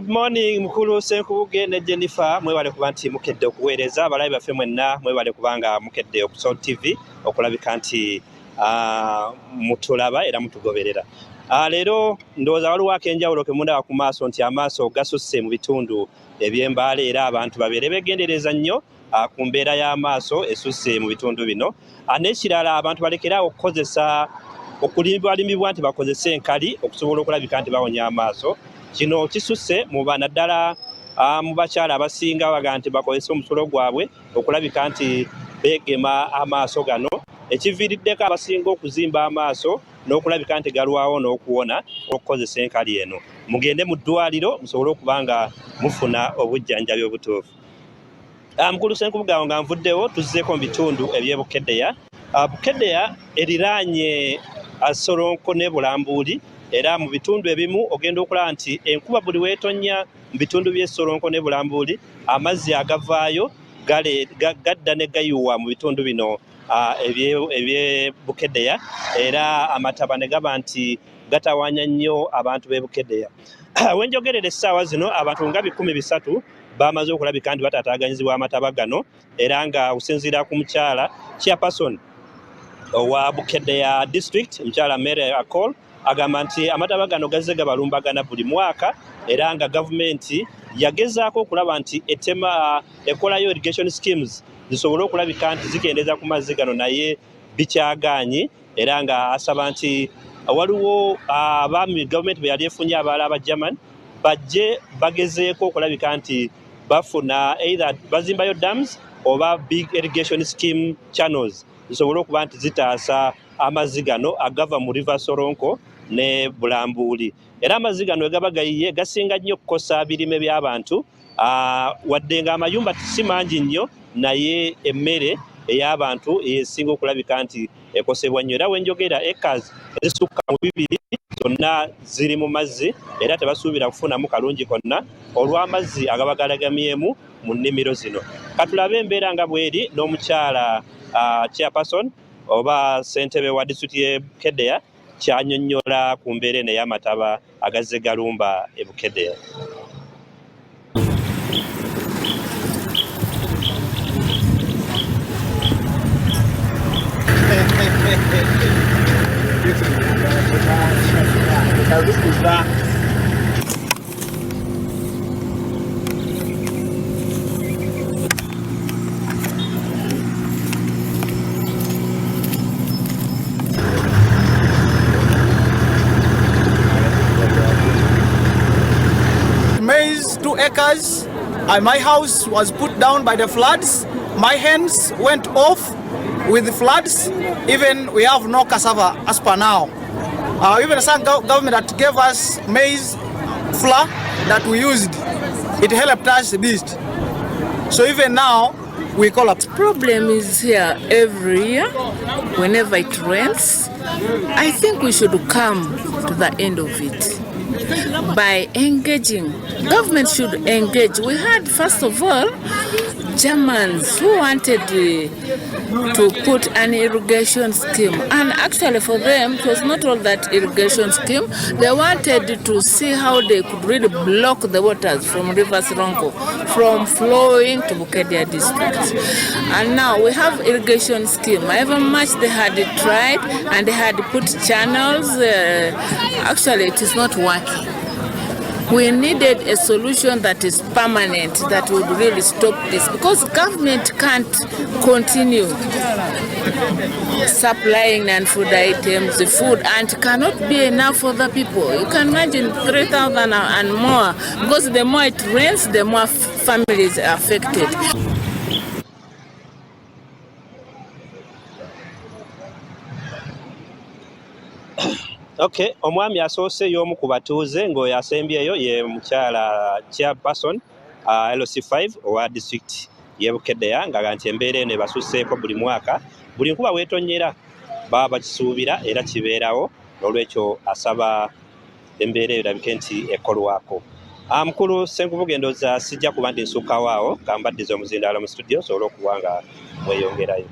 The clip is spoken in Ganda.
morning mukulu Senkubuge ne Jennifer mwebale kuba nti mukedde okuweereza abalabi baffe mwenna mwebale kubanga mukedde ku Soul TV okulabika nti mutulaba era mutugoberera. Leero ndowooza waliwo akenjawulo ke mundaba ku maaso nti amaaso gasusse mu bitundu eby'Embaale era abantu babeere beegendereza nnyo ku mbeera y'amaaso esusse mu bitundu bino. N'ekirala abantu balekera okukozesa okulimbibwa nti bakozese enkali okusobola okulabika nti bawonya amaaso. Kino kisusse mu banaddala mu bakyala abasinga baga nti bakozesa omusulo gwabwe okulabika nti beegema amaaso gano, ekiviiriddeko abasinga okuzimba amaaso n'okulabika nti galwawo n'okuwona okukozesa enkali eno. Mugende mu ddwaliro musobole okuba nga mufuna obujjanjabi obutuufu. Mukulu Senkubuge nga nvuddewo tuzzeeko mu bitundu eby'e Bukeddeya. Bukeddeya eriraanye Soronko ne Bulambuli era mu bitundu ebimu ogenda okulaba nti enkuba buli weetonnya mu bitundu by'e Soronko ne Bulambuli amazzi agavaayo gadda ne gayiwa mu bitundu bino eby'e Bukeddeya era amataba ne gaba nti gatawaanya nnyo abantu b'e Bukeddeya. Wenjogerera essaawa zino abantu nga 300 bamaze okulabika nti batataaganyizibwa amataba gano era nga okusinziira ku mukyala chairperson owa Bukeddeya district mukyala Mary Akol agamba nti amataba gano gazze gabalumbagana buli mwaka era nga gavumenti yagezaako okulaba nti ekolayo irrigation schemes zisobole okulabika nti zikendeeza ku mazzi gano naye bikyagaanyi era nga asaba nti waliwo abaami gavumenti bwe yali efunye abaala aba German bajje bagezeeko okulabika nti bafuna either bazimbayo dams oba big irrigation scheme channels zisobole okuba nti zitaasa amazzi gano agava mu river Soronko ne Bulambuli. Era amazzi gano we gaba gayiye gasinga nnyo okukosa birime by'abantu wadde nga amayumba si mangi nnyo naye emmere ey'abantu esinga okulabika nti ekosebwa nnyo. Era wenjogera acres ezisukka mu 2 zonna ziri mu mazzi era tebasuubira kufunamu kalungi konna olw'amazzi agaba galagamyemu mu nnimiro zino. Katulabe embeera nga bweri n'omukyala chairperson oba ssentebe wa disitulikiti y'e Bukeddeya ky'annyonnyola ku mbeera eno ey'amataba agazze galumba e Bukeddeya. Maize 2 acres. My house was put down by the floods. My hens went off with the floods. Even we have no cassava as per now. Even some government that gave us maize flour that we used, it helped us a bit. So even now we collapse. Problem is here every year whenever it rains. I think we should come to the end of it by engaging. Government should engage. We had, first of all, Germans who wanted to put an irrigation scheme, and actually for them it was not all that irrigation scheme. They wanted to see how they could really block the waters from River Soronko from flowing to Bukeddeya district. And now we have irrigation scheme. However much they had tried and they had put channels, actually it is not working. We needed a solution that is permanent, that would really stop this, because government can't continue supplying non-food items, the food, and cannot be enough for the people. You can imagine 3,000 and more, because the more it rains, the more families are affected. Okay, omwami asoose y'omu ku batuuze ng'oyo asembyeyo ye mukyala chairperson LC5 owa district y'e Bukeddeya nga nti embeera eno ebasusseeko buli mwaka. Buli nkuba weetonnyera baba bakisuubira era kibeerawo, n'olwekyo asaba embeera eyo erabike nti ekolwako. Mukulu Senkubuge ndowooza sijja kuba nti nsukkawo awo, kambaddiza omuzindaalo mu studio osobole okuba nga mweyongerayo.